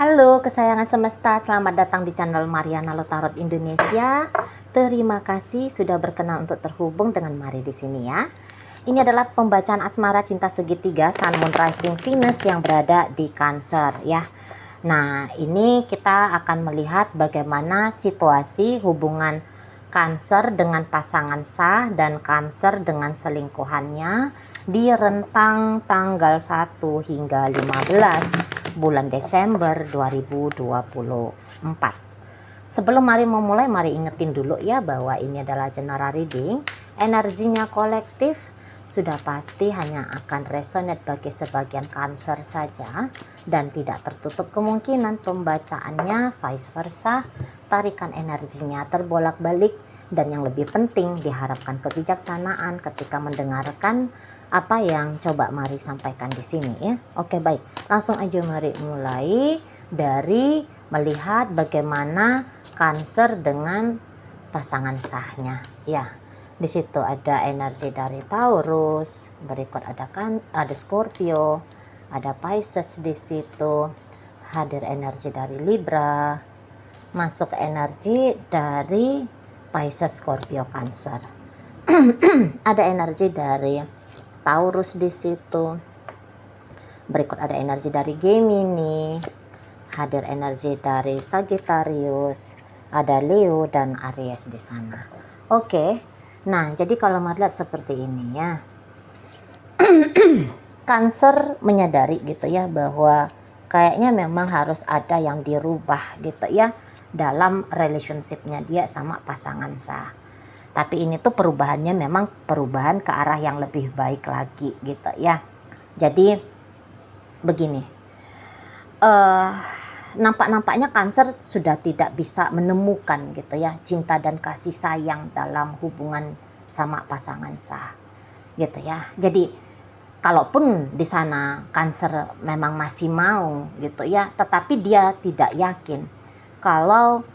Halo kesayangan semesta, selamat datang di channel Mariana Lotarot Indonesia. Terima kasih sudah berkenan untuk terhubung dengan Mari di sini ya. Ini adalah pembacaan asmara cinta segitiga Sun Moon Rising Venus yang berada di Cancer ya. Nah, ini kita akan melihat bagaimana situasi hubungan Cancer dengan pasangan sah dan Cancer dengan selingkuhannya di rentang tanggal 1 hingga 15 bulan Desember 2024. Sebelum mari memulai, mari ingetin dulu ya bahwa ini adalah general reading. Energinya kolektif, sudah pasti hanya akan resonate bagi sebagian Cancer saja dan tidak tertutup kemungkinan pembacaannya vice versa, tarikan energinya terbolak-balik, dan yang lebih penting diharapkan kebijaksanaan ketika mendengarkan apa yang coba Mari sampaikan di sini ya. Oke, baik. Langsung aja Mari mulai dari melihat bagaimana Cancer dengan pasangan sahnya ya. Di situ ada energi dari Taurus, berikut ada Scorpio, ada Pisces di situ, hadir energi dari Libra, masuk energi dari Pisces, Scorpio, Cancer. Ada energi dari Taurus di situ. Berikut ada energi dari Gemini, hadir energi dari Sagittarius, ada Leo dan Aries di sana. Oke. Nah, jadi kalau melihat seperti ini ya. Cancer menyadari gitu ya bahwa kayaknya memang harus ada yang dirubah gitu ya dalam relationship-nya dia sama pasangan sah. Tapi ini tuh perubahannya memang perubahan ke arah yang lebih baik lagi gitu ya. Jadi begini, nampaknya Cancer sudah tidak bisa menemukan gitu ya cinta dan kasih sayang dalam hubungan sama pasangan sah gitu ya. Jadi kalaupun di sana Cancer memang masih mau gitu ya, tetapi dia tidak yakin kalau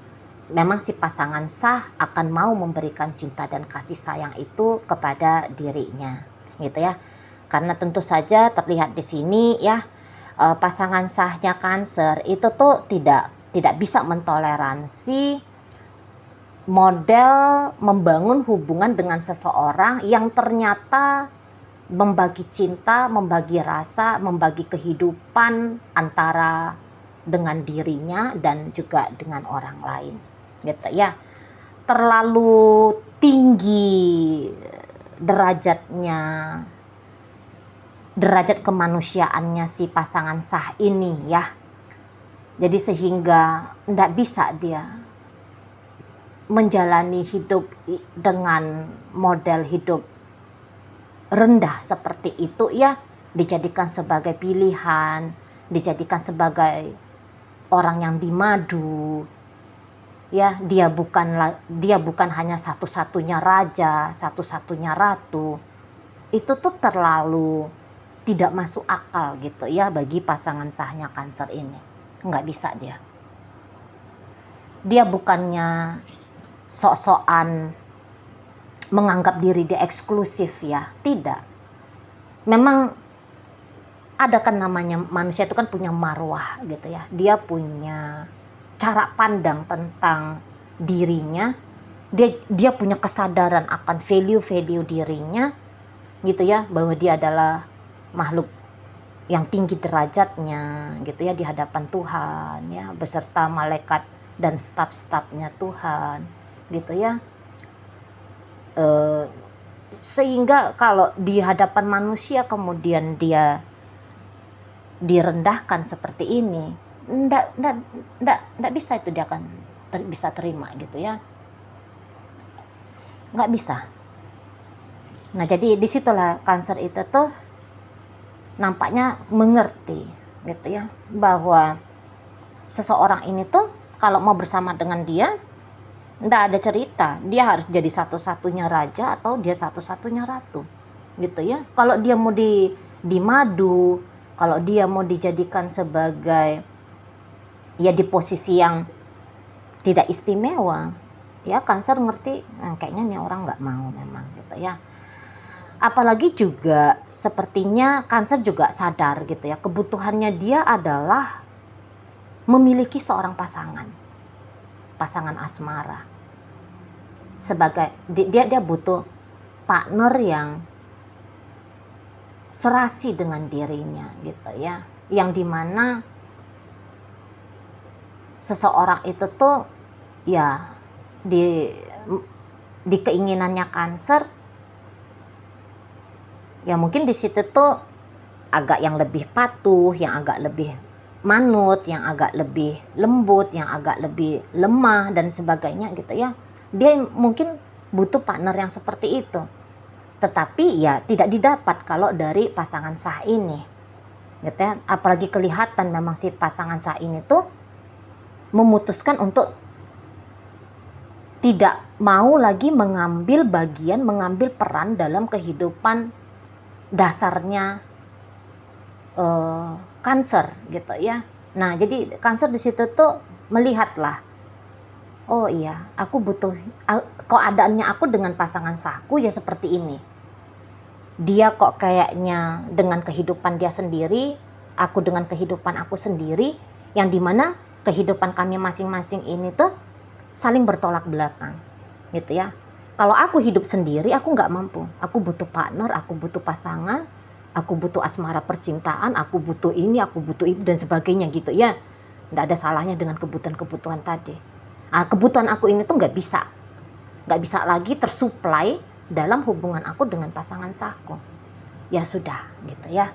memang si pasangan sah akan mau memberikan cinta dan kasih sayang itu kepada dirinya gitu ya. Karena tentu saja terlihat di sini ya, pasangan sahnya Cancer itu tuh tidak bisa mentoleransi model membangun hubungan dengan seseorang yang ternyata membagi cinta, membagi rasa, membagi kehidupan antara dengan dirinya dan juga dengan orang lain gitu ya. Terlalu tinggi derajatnya, derajat kemanusiaannya si pasangan sah ini ya. Jadi sehingga tidak bisa dia menjalani hidup dengan model hidup rendah seperti itu ya, dijadikan sebagai pilihan, dijadikan sebagai orang yang dimadu ya. Dia bukan hanya satu-satunya raja, satu-satunya ratu. Itu tuh terlalu tidak masuk akal gitu ya bagi pasangan sahnya Cancer ini. Nggak bisa dia bukannya sok-sokan menganggap diri dia eksklusif ya, tidak. Memang ada kan namanya manusia itu kan punya marwah gitu ya. Dia punya cara pandang tentang dirinya. Dia punya kesadaran akan value dirinya gitu ya, bahwa dia adalah makhluk yang tinggi derajatnya gitu ya di hadapan Tuhan ya, beserta malaikat dan staf-stafnya Tuhan gitu ya. Sehingga kalau di hadapan manusia kemudian dia direndahkan seperti ini, ndak bisa itu dia akan bisa terima gitu ya, nggak bisa. Nah, jadi disitulah Cancer itu tuh nampaknya mengerti gitu ya bahwa seseorang ini tuh kalau mau bersama dengan dia ndak ada cerita dia harus jadi satu-satunya raja atau dia satu-satunya ratu gitu ya. Kalau dia mau dimadu, kalau dia mau dijadikan sebagai ya di posisi yang tidak istimewa ya, Cancer ngerti kayaknya nih orang nggak mau memang gitu ya. Apalagi juga sepertinya Cancer juga sadar gitu ya, kebutuhannya dia adalah memiliki seorang pasangan asmara. Sebagai dia butuh partner yang serasi dengan dirinya gitu ya, yang dimana seseorang itu tuh ya di keinginannya Cancer ya mungkin di situ tuh agak yang lebih patuh, yang agak lebih manut, yang agak lebih lembut, yang agak lebih lemah dan sebagainya gitu ya. Dia mungkin butuh partner yang seperti itu. Tetapi ya tidak didapat kalau dari pasangan sah ini. Gitu ya. Apalagi kelihatan memang si pasangan sah ini tuh memutuskan untuk tidak mau lagi mengambil peran dalam kehidupan dasarnya Cancer gitu ya. Nah, jadi Cancer di situ tuh melihatlah, oh iya, aku butuh keadaannya aku dengan pasangan sahku ya seperti ini. Dia kok kayaknya dengan kehidupan dia sendiri, aku dengan kehidupan aku sendiri, yang dimana kehidupan kami masing-masing ini tuh saling bertolak belakang gitu ya. Kalau aku hidup sendiri, aku nggak mampu. Aku butuh partner, aku butuh pasangan, aku butuh asmara percintaan, aku butuh ini, aku butuh itu dan sebagainya gitu ya. Nggak ada salahnya dengan kebutuhan-kebutuhan tadi. Kebutuhan aku ini tuh nggak bisa lagi tersuplai dalam hubungan aku dengan pasangan sahku. Ya sudah gitu ya.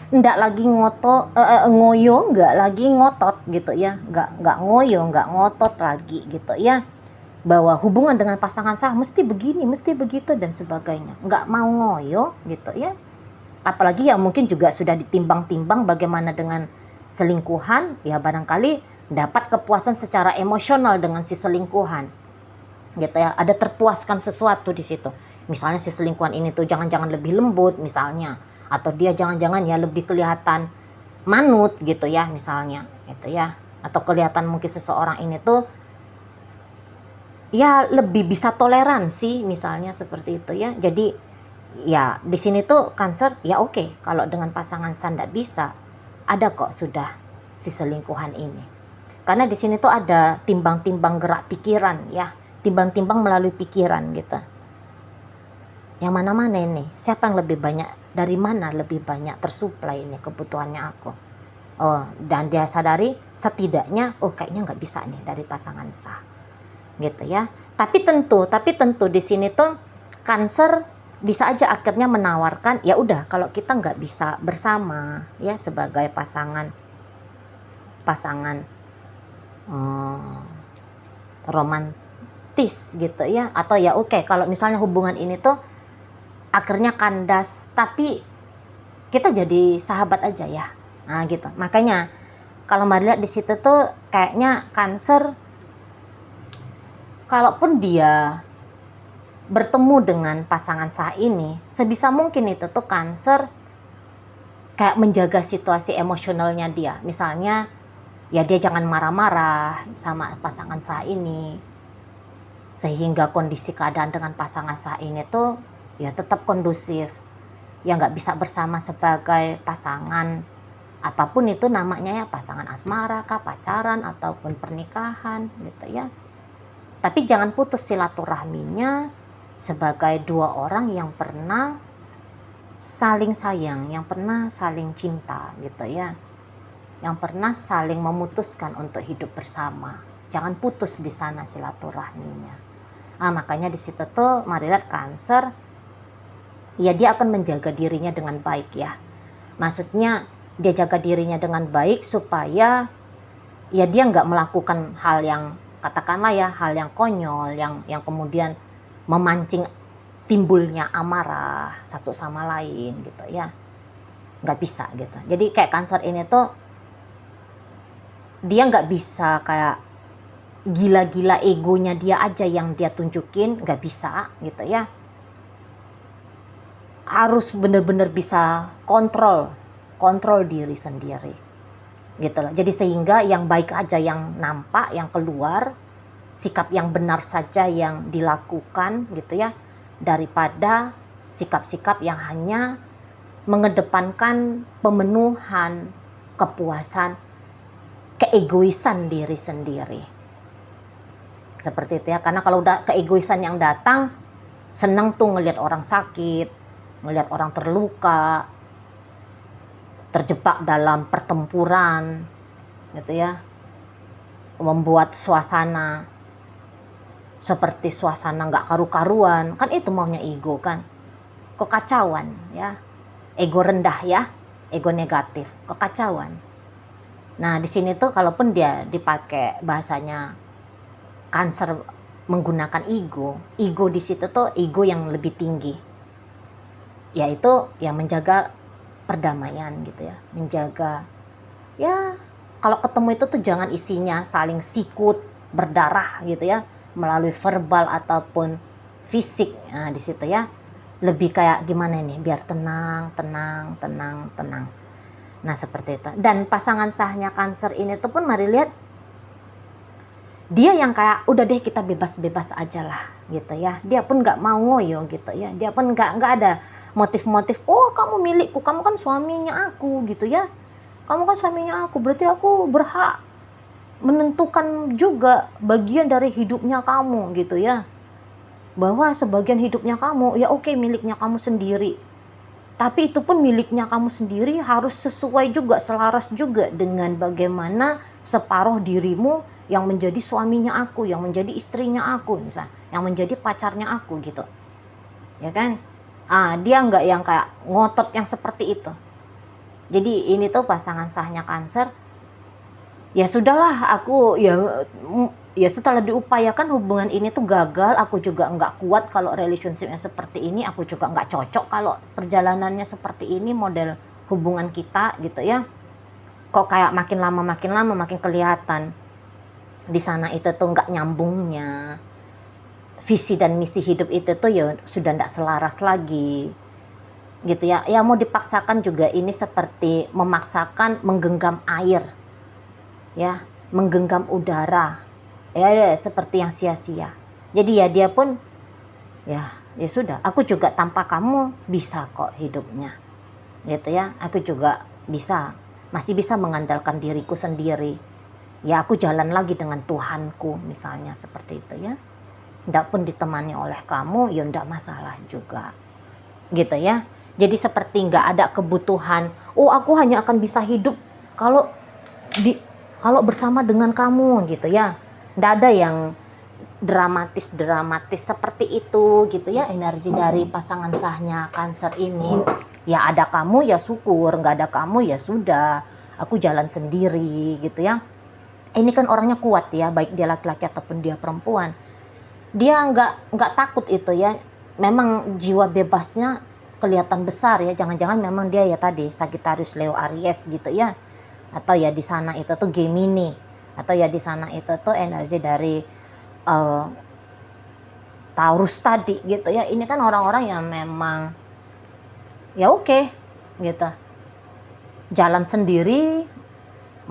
Nggak lagi ngoyo, nggak lagi ngotot gitu ya. Nggak ngoyo, nggak ngotot lagi gitu ya. Bahwa hubungan dengan pasangan sah mesti begini, mesti begitu dan sebagainya. Nggak mau ngoyo gitu ya. Apalagi ya mungkin juga sudah ditimbang-timbang bagaimana dengan selingkuhan, ya barangkali dapat kepuasan secara emosional dengan si selingkuhan. Gitu ya, ada terpuaskan sesuatu di situ. Misalnya si selingkuhan ini tuh jangan-jangan lebih lembut misalnya, atau dia jangan-jangan ya lebih kelihatan manut gitu ya misalnya, gitu ya. Atau kelihatan mungkin seseorang ini tuh ya lebih bisa toleransi misalnya seperti itu ya. Jadi ya di sini tuh Cancer ya oke, kalau dengan pasangan sah nggak bisa, ada kok sudah si selingkuhan ini. Karena di sini tuh ada timbang-timbang gerak pikiran ya, timbang-timbang melalui pikiran gitu. Yang mana-mana ini, siapa yang lebih banyak, dari mana lebih banyak tersuplai ini kebutuhannya aku. Oh, dan dia sadari setidaknya kayaknya nggak bisa nih dari pasangan sah. Gitu ya. Tapi tentu di sini tuh Cancer bisa aja akhirnya menawarkan, ya udah kalau kita nggak bisa bersama ya sebagai pasangan romantis gitu ya, atau ya oke, kalau misalnya hubungan ini tuh akhirnya kandas tapi kita jadi sahabat aja ya. Nah gitu. Makanya kalau Mbak lihat di situ tuh kayaknya Cancer kalaupun dia bertemu dengan pasangan sah ini, sebisa mungkin itu tuh Cancer kayak menjaga situasi emosionalnya dia. Misalnya ya dia jangan marah-marah sama pasangan sah ini, sehingga kondisi keadaan dengan pasangan sah ini tuh ya tetap kondusif. Ya nggak bisa bersama sebagai pasangan apapun itu namanya ya, pasangan asmara kah, pacaran ataupun pernikahan gitu ya. Tapi jangan putus silaturahminya sebagai dua orang yang pernah saling sayang, yang pernah saling cinta gitu ya, yang pernah saling memutuskan untuk hidup bersama. Jangan putus di sana silaturahminya. Makanya di situ tuh mari lihat Cancer, ya dia akan menjaga dirinya dengan baik ya. Maksudnya dia jaga dirinya dengan baik supaya ya dia nggak melakukan hal yang katakanlah ya hal yang konyol, yang kemudian memancing timbulnya amarah satu sama lain gitu ya. Nggak bisa gitu. Jadi kayak Cancer ini tuh dia nggak bisa kayak gila-gila egonya dia aja yang dia tunjukin, nggak bisa gitu ya. Harus benar-benar bisa kontrol diri sendiri gitu loh. Jadi sehingga yang baik aja yang nampak, yang keluar, sikap yang benar saja yang dilakukan gitu ya, daripada sikap-sikap yang hanya mengedepankan pemenuhan kepuasan keegoisan diri sendiri. Seperti itu ya, karena kalau udah keegoisan yang datang, seneng tuh ngelihat orang sakit, ngelihat orang terluka, terjebak dalam pertempuran, gitu ya, membuat suasana seperti suasana nggak karu-karuan, kan itu maunya ego kan, kekacauan ya, ego rendah ya, ego negatif, kekacauan. Nah di sini tuh kalaupun dia dipakai bahasanya Cancer menggunakan ego di situ tuh ego yang lebih tinggi, yaitu yang menjaga perdamaian gitu ya, menjaga ya, kalau ketemu itu tuh jangan isinya saling sikut berdarah gitu ya, melalui verbal ataupun fisik. Nah di situ ya lebih kayak gimana nih, biar tenang. Nah seperti itu. Dan pasangan sahnya Cancer ini tuh pun mari lihat, dia yang kayak udah deh kita bebas-bebas aja lah gitu ya, dia pun nggak mau ngoyo gitu ya, dia pun nggak ada motif-motif, oh kamu milikku, kamu kan suaminya aku gitu ya, kamu kan suaminya aku, berarti aku berhak menentukan juga bagian dari hidupnya kamu gitu ya, bahwa sebagian hidupnya kamu ya oke, miliknya kamu sendiri, tapi itu pun miliknya kamu sendiri harus sesuai juga, selaras juga dengan bagaimana separuh dirimu yang menjadi suaminya aku, yang menjadi istrinya aku, misalnya, yang menjadi pacarnya aku gitu, ya kan? Dia nggak yang kayak ngotot yang seperti itu. Jadi ini tuh pasangan sahnya Cancer, ya sudahlah aku ya setelah diupayakan hubungan ini tuh gagal, aku juga nggak kuat kalau relationshipnya seperti ini, aku juga nggak cocok kalau perjalanannya seperti ini model hubungan kita gitu ya. Kok kayak makin lama makin kelihatan di sana itu tuh nggak nyambungnya, visi dan misi hidup itu tuh ya sudah nggak selaras lagi gitu ya. Ya mau dipaksakan juga ini seperti memaksakan menggenggam air ya, menggenggam udara ya, seperti yang sia-sia. Jadi ya dia pun ya sudah, aku juga tanpa kamu bisa kok hidupnya gitu ya, aku juga masih bisa mengandalkan diriku sendiri ya, aku jalan lagi dengan Tuhanku misalnya, seperti itu ya, ndak pun ditemani oleh kamu ya ndak masalah juga gitu ya. Jadi seperti nggak ada kebutuhan, oh aku hanya akan bisa hidup kalau bersama dengan kamu gitu ya, ndak ada yang dramatis seperti itu gitu ya. Energi dari pasangan sahnya Cancer ini ya, ada kamu ya syukur, nggak ada kamu ya sudah, aku jalan sendiri gitu ya. Ini kan orangnya kuat ya, baik dia laki-laki ataupun dia perempuan, dia nggak takut itu ya. Memang jiwa bebasnya kelihatan besar ya, jangan-jangan memang dia ya tadi Sagittarius, Leo, Aries gitu ya, atau ya di sana itu tuh Gemini, atau ya di sana itu tuh energi dari Taurus tadi gitu ya. Ini kan orang-orang yang memang ya oke gitu, jalan sendiri,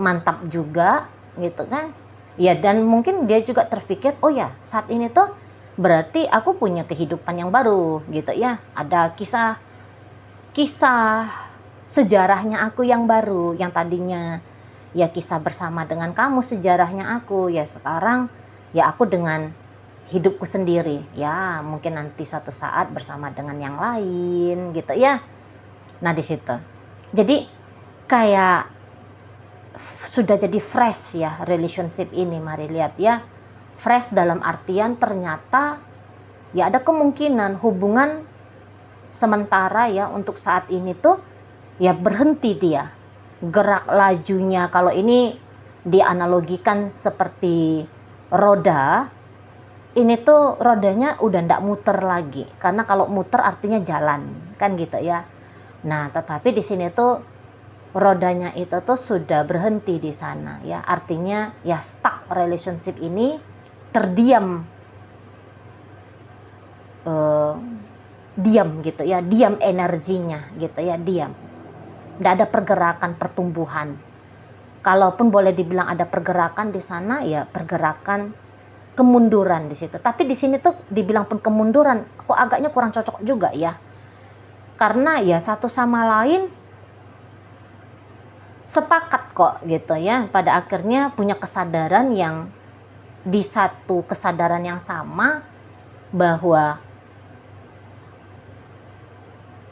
mantap juga gitu kan ya. Dan mungkin dia juga terpikir, oh ya saat ini tuh berarti aku punya kehidupan yang baru gitu ya, ada kisah sejarahnya aku yang baru, yang tadinya ya kisah bersama dengan kamu sejarahnya aku, ya sekarang ya aku dengan hidupku sendiri ya, mungkin nanti suatu saat bersama dengan yang lain gitu ya. Nah di situ jadi kayak sudah jadi fresh ya relationship ini. Mari lihat ya, fresh dalam artian ternyata ya ada kemungkinan hubungan sementara ya untuk saat ini tuh ya berhenti dia gerak lajunya. Kalau ini dianalogikan seperti roda, ini tuh rodanya udah ndak muter lagi, karena kalau muter artinya jalan kan gitu ya. Nah tetapi di sini tuh rodanya itu tuh sudah berhenti di sana ya, artinya ya stuck relationship ini, terdiam, diam gitu ya, diam energinya gitu ya, diam, nggak ada pergerakan pertumbuhan. Kalaupun boleh dibilang ada pergerakan di sana ya pergerakan kemunduran di situ. Tapi di sini tuh dibilang pun kemunduran, kok agaknya kurang cocok juga ya, karena ya satu sama lain sepakat kok gitu ya, pada akhirnya punya kesadaran yang di satu kesadaran yang sama, bahwa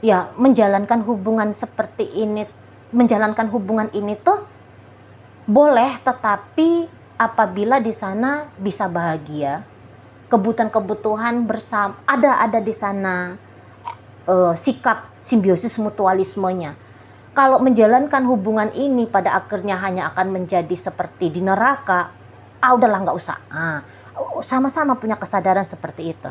ya menjalankan hubungan seperti ini, menjalankan hubungan ini tuh boleh, tetapi apabila di sana bisa bahagia, kebutuhan-kebutuhan bersama ada di sana, sikap simbiosis mutualismenya. Kalau menjalankan hubungan ini pada akhirnya hanya akan menjadi seperti di neraka, udahlah nggak usah. Sama-sama punya kesadaran seperti itu.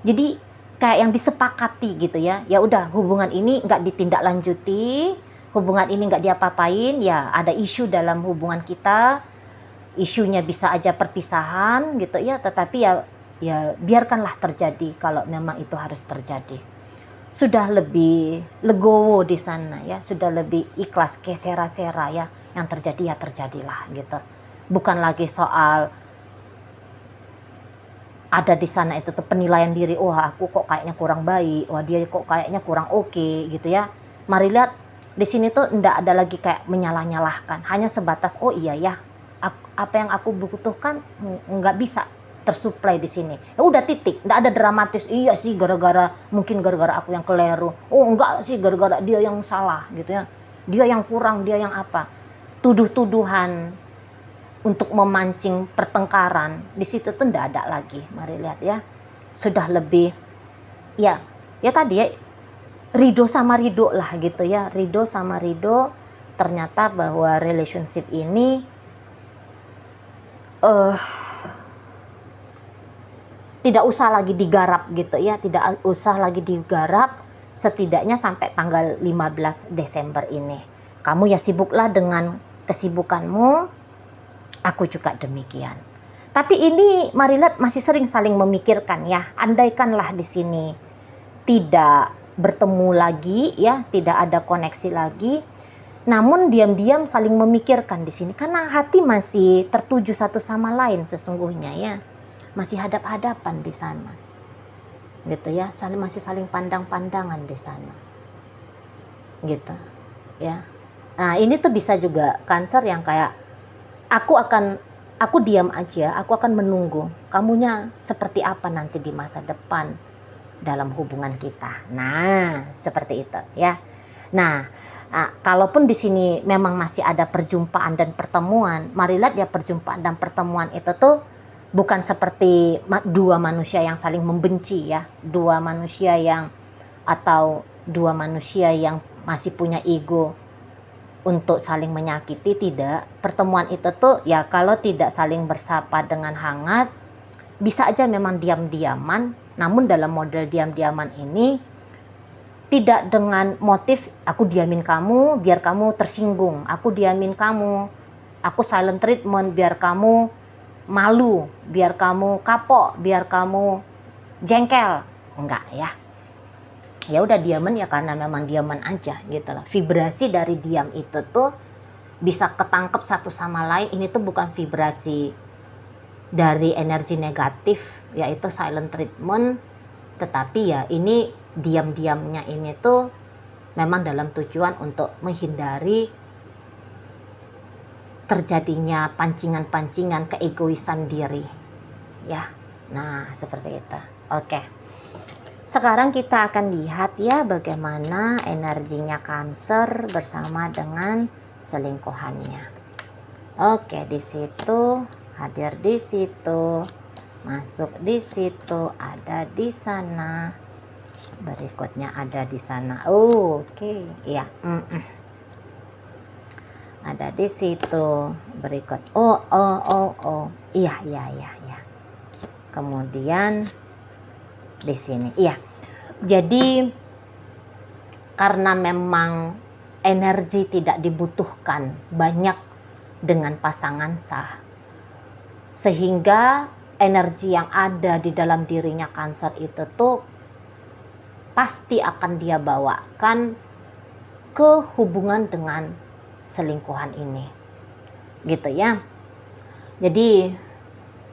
Jadi kayak yang disepakati gitu ya. Ya udah, hubungan ini nggak ditindaklanjuti, hubungan ini nggak diapa-apain. Ya ada isu dalam hubungan kita, isunya bisa aja perpisahan gitu ya. Tetapi ya biarkanlah terjadi kalau memang itu harus terjadi. Sudah lebih legowo di sana ya, sudah lebih ikhlas, kesera-sera ya, yang terjadi ya terjadilah gitu. Bukan lagi soal ada di sana itu tuh penilaian diri, aku kok kayaknya kurang baik, dia kok kayaknya kurang oke gitu ya. Mari lihat di sini tuh enggak ada lagi kayak menyalah-nyalahkan, hanya sebatas iya ya, apa yang aku butuhkan nggak bisa tersuplai di sini. Ya udah, titik. Nggak ada dramatis. Iya sih mungkin gara-gara aku yang keliru. Enggak sih gara-gara dia yang salah gitu ya. Dia yang kurang, dia yang apa. Tuduh-tuduhan untuk memancing pertengkaran di situ tuh nggak ada lagi. Mari lihat ya. Sudah lebih ya tadi ya, ridho sama ridho lah gitu ya. Ridho sama ridho, ternyata bahwa relationship ini tidak usah lagi digarap gitu ya, tidak usah lagi digarap setidaknya sampai tanggal 15 Desember ini. Kamu ya sibuklah dengan kesibukanmu, aku juga demikian. Tapi ini mari lihat masih sering saling memikirkan ya. Andaikanlah di sini tidak bertemu lagi ya, tidak ada koneksi lagi, namun diam-diam saling memikirkan di sini karena hati masih tertuju satu sama lain sesungguhnya ya. Masih hadap-hadapan di sana gitu ya, masih saling pandang-pandangan di sana gitu ya. Nah ini tuh bisa juga Cancer yang kayak aku diam aja, aku akan menunggu kamunya seperti apa nanti di masa depan dalam hubungan kita. Nah seperti itu ya. Nah kalaupun di sini memang masih ada perjumpaan dan pertemuan, mari lihat ya, perjumpaan dan pertemuan itu tuh bukan seperti dua manusia yang saling membenci ya, dua manusia yang masih punya ego untuk saling menyakiti, tidak. Pertemuan itu tuh ya kalau tidak saling bersapa dengan hangat, bisa aja memang diam-diaman, namun dalam model diam-diaman ini tidak dengan motif aku diamin kamu biar kamu tersinggung, aku diamin kamu, aku silent treatment biar kamu malu, biar kamu kapok, biar kamu jengkel. Enggak ya. Ya udah diaman ya karena memang diaman aja gitu lah. Vibrasi dari diam itu tuh bisa ketangkep satu sama lain. Ini tuh bukan vibrasi dari energi negatif, yaitu silent treatment, tetapi ya ini diam-diamnya ini tuh memang dalam tujuan untuk menghindari terjadinya pancingan-pancingan keegoisan diri ya. Nah seperti itu. Oke, sekarang kita akan lihat ya bagaimana energinya Cancer bersama dengan selingkuhannya. Oke, di situ hadir, di situ masuk, di situ ada, di sana berikutnya ada di sana. Oke, iya. Ada di situ berikut. Iya. Kemudian di sini. Iya. Jadi karena memang energi tidak dibutuhkan banyak dengan pasangan sah, sehingga energi yang ada di dalam dirinya Cancer itu tuh pasti akan dia bawakan ke hubungan dengan selingkuhan ini gitu ya. Jadi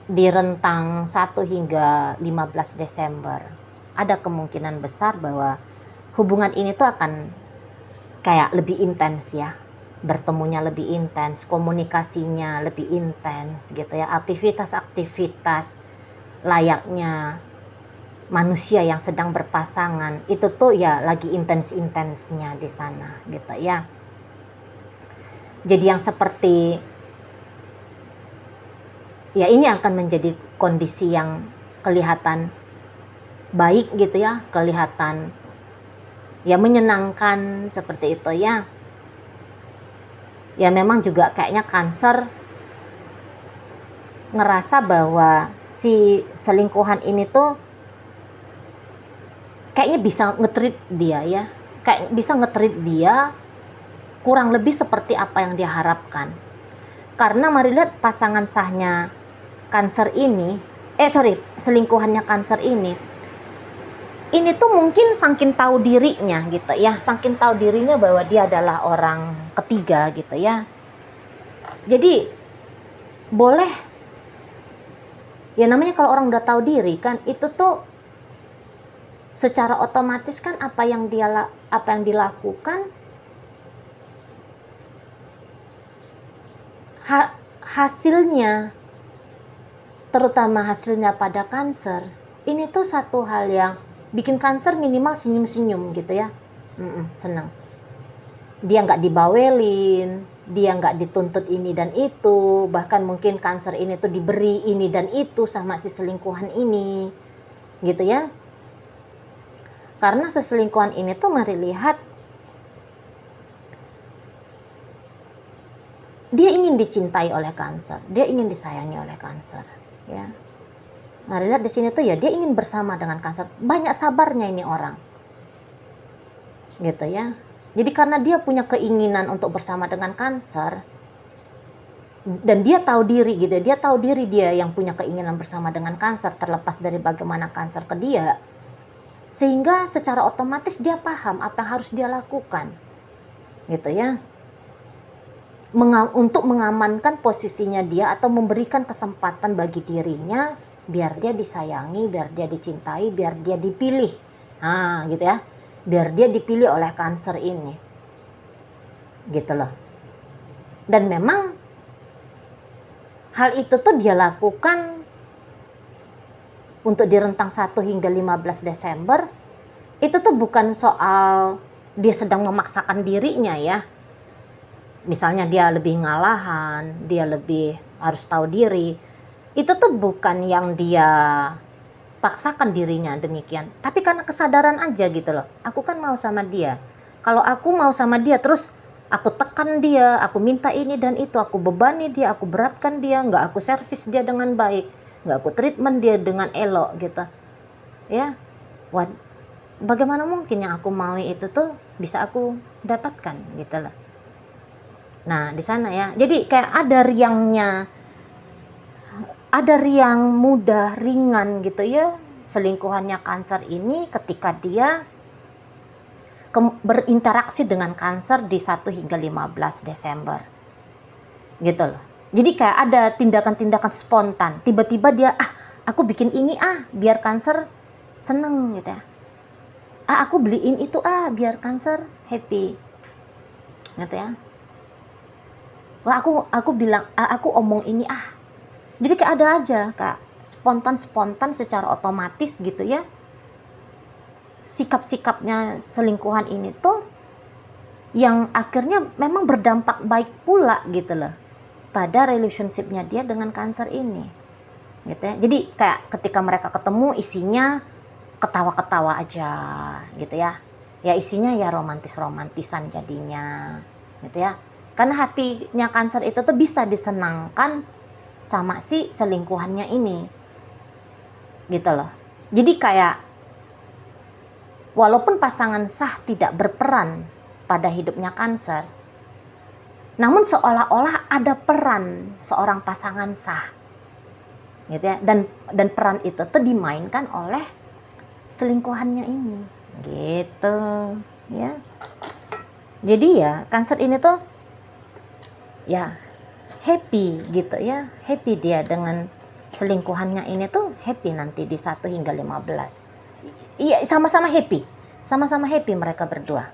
di rentang 1 hingga 15 Desember ada kemungkinan besar bahwa hubungan ini tuh akan kayak lebih intens ya, bertemunya lebih intens, komunikasinya lebih intens gitu ya, aktivitas-aktivitas layaknya manusia yang sedang berpasangan itu tuh ya lagi intens-intensnya di sana gitu ya. Jadi yang seperti ya ini akan menjadi kondisi yang kelihatan baik gitu ya, kelihatan ya menyenangkan seperti itu ya. Ya memang juga kayaknya Cancer ngerasa bahwa si selingkuhan ini tuh kayaknya bisa nge-treat dia ya, kayak bisa nge-treat dia kurang lebih seperti apa yang dia harapkan. Karena mari lihat pasangan sahnya Cancer ini, selingkuhannya Cancer ini tuh mungkin saking tahu dirinya gitu ya, saking tahu dirinya bahwa dia adalah orang ketiga gitu ya. Jadi boleh ya, namanya kalau orang udah tahu diri kan, itu tuh secara otomatis kan apa yang dilakukan hasilnya, terutama hasilnya pada Cancer ini tuh satu hal yang bikin Cancer minimal senyum-senyum gitu ya, seneng. Dia nggak dibawelin, dia nggak dituntut ini dan itu, bahkan mungkin Cancer ini tuh diberi ini dan itu sama si selingkuhan ini gitu ya. Karena seselingkuhan ini tuh mari lihat dia ingin dicintai oleh Cancer, dia ingin disayangi oleh Cancer ya. Mari lihat di sini tuh ya, dia ingin bersama dengan Cancer, banyak sabarnya ini orang gitu ya. Jadi karena dia punya keinginan untuk bersama dengan Cancer dan dia tahu diri gitu, dia tahu diri dia yang punya keinginan bersama dengan Cancer terlepas dari bagaimana Cancer ke dia, sehingga secara otomatis dia paham apa yang harus dia lakukan gitu ya, untuk mengamankan posisinya dia atau memberikan kesempatan bagi dirinya biar dia disayangi, biar dia dicintai, biar dia dipilih, gitu ya, biar dia dipilih oleh Cancer ini gitu loh. Dan memang hal itu tuh dia lakukan untuk di rentang 1 hingga 15 Desember itu tuh bukan soal dia sedang memaksakan dirinya ya. Misalnya dia lebih ngalahan, dia lebih harus tahu diri. Itu tuh bukan yang dia paksakan dirinya demikian. Tapi karena kesadaran aja gitu loh. Aku kan mau sama dia. Kalau aku mau sama dia terus aku tekan dia, aku minta ini dan itu, aku bebani dia, aku beratkan dia, nggak aku servis dia dengan baik, nggak aku treatment dia dengan elok gitu. Ya, bagaimana mungkin yang aku mau itu tuh bisa aku dapatkan gitu loh. Nah di sana ya, jadi kayak ada riang mudah, ringan gitu ya selingkuhannya Cancer ini ketika dia berinteraksi dengan Cancer di 1 hingga 15 Desember gitu loh. Jadi kayak ada tindakan-tindakan spontan, tiba-tiba dia aku bikin ini biar Cancer seneng gitu ya, aku beliin itu biar Cancer happy gitu ya. Wah aku bilang aku omong ini jadi kayak ada aja kak spontan secara otomatis gitu ya, sikap-sikapnya selingkuhan ini tuh yang akhirnya memang berdampak baik pula gitu loh pada relationship-nya dia dengan Cancer ini gitu ya. Jadi kayak ketika mereka ketemu isinya ketawa-ketawa aja gitu ya, ya isinya ya romantisan jadinya gitu ya, karena hatinya Cancer itu tuh bisa disenangkan sama si selingkuhannya ini gitu loh. Jadi kayak walaupun pasangan sah tidak berperan pada hidupnya Cancer, namun seolah-olah ada peran seorang pasangan sah gitu ya, dan peran itu tuh dimainkan oleh selingkuhannya ini gitu ya. Jadi ya Cancer ini tuh ya happy gitu ya, happy dia dengan selingkuhannya ini tuh, happy nanti di 1 hingga 15. Iya sama-sama happy mereka berdua.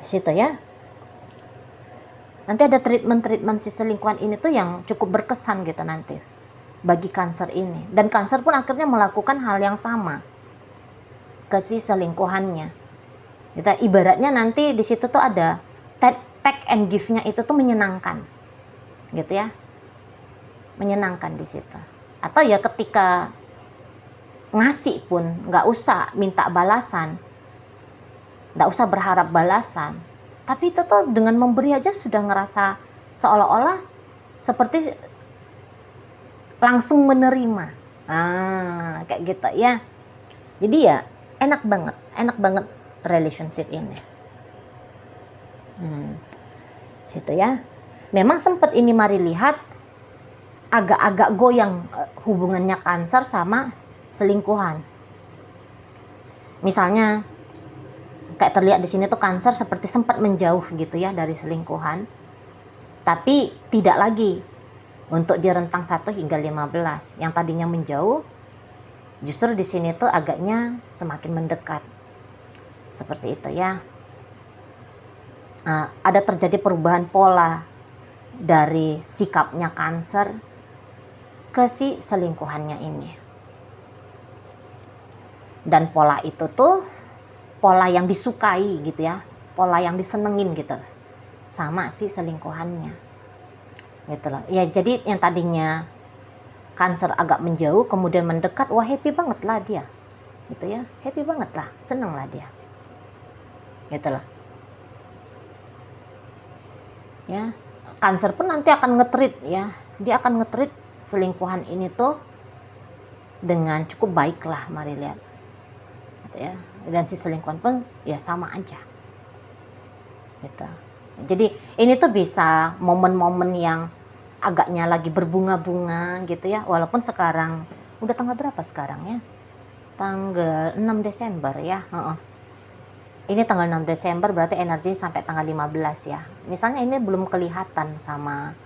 Situ ya. Nanti ada treatment si selingkuhan ini tuh yang cukup berkesan gitu nanti bagi Cancer ini. Dan Cancer pun akhirnya melakukan hal yang sama ke si selingkuhannya. Gitu. Ibaratnya nanti di situ tuh ada take and give-nya itu tuh menyenangkan. Gitu ya. Menyenangkan di situ. Atau ya ketika ngasih pun nggak usah minta balasan. Nggak usah berharap balasan. Tapi itu tuh dengan memberi aja sudah ngerasa seolah-olah seperti langsung menerima. Kayak gitu ya. Jadi ya enak banget relationship ini. Situ ya. Memang sempat ini Mari lihat agak-agak goyang hubungannya Cancer sama selingkuhan. Misalnya kayak terlihat di sini tuh Cancer seperti sempat menjauh gitu ya dari selingkuhan. Tapi tidak lagi untuk di rentang 1 hingga 15. Yang tadinya menjauh, justru di sini tuh agaknya semakin mendekat. Seperti itu ya. Ada terjadi perubahan pola dari sikapnya Cancer ke si selingkuhannya ini. Dan pola itu tuh pola yang disukai gitu ya, pola yang disenengin gitu sama si selingkuhannya gitu loh ya. Jadi yang tadinya Cancer agak menjauh kemudian mendekat, wah happy banget lah dia gitu ya, happy banget lah, seneng lah dia gitu loh ya. Cancer pun nanti akan nge-treat ya, dia akan nge-treat selingkuhan ini tuh dengan cukup baik lah Mari lihat gitu ya. Dan si selingkuhan pun ya sama aja gitu. Jadi ini tuh bisa momen-momen yang agaknya lagi berbunga-bunga gitu ya, walaupun sekarang udah tanggal berapa sekarang ya, tanggal 6 Desember ya. Ini tanggal 6 Desember berarti energi sampai tanggal 15 ya. Misalnya ini belum kelihatan sama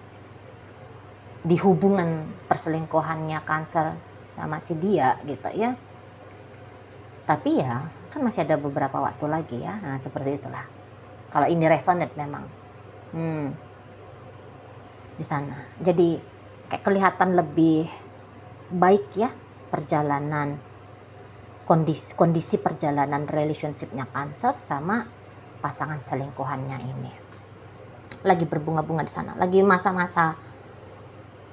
di hubungan perselingkuhannya Cancer sama si dia gitu ya. Tapi ya kan masih ada beberapa waktu lagi ya. Nah seperti itulah. Kalau ini resonate memang di sana. Jadi kayak kelihatan lebih baik ya perjalanan kondisi perjalanan relationship-nya Cancer sama pasangan selingkuhannya ini. Lagi berbunga-bunga di sana. Lagi masa-masa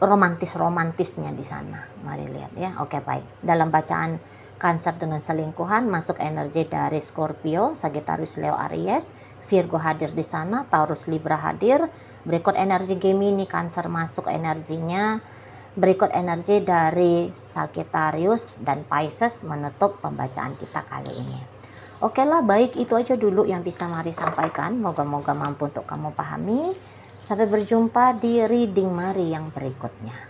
romantisnya di sana. Mari lihat ya. Oke baik. Dalam bacaan Cancer dengan selingkuhan masuk energi dari Scorpio, Sagittarius, Leo, Aries, Virgo hadir di sana, Taurus, Libra hadir. Berikut energi Gemini, Cancer masuk energinya. Berikut energi dari Sagittarius dan Pisces menutup pembacaan kita kali ini. Oke lah, baik itu aja dulu yang bisa Mari sampaikan. Moga-moga mampu untuk kamu pahami. Sampai berjumpa di reading Mari yang berikutnya.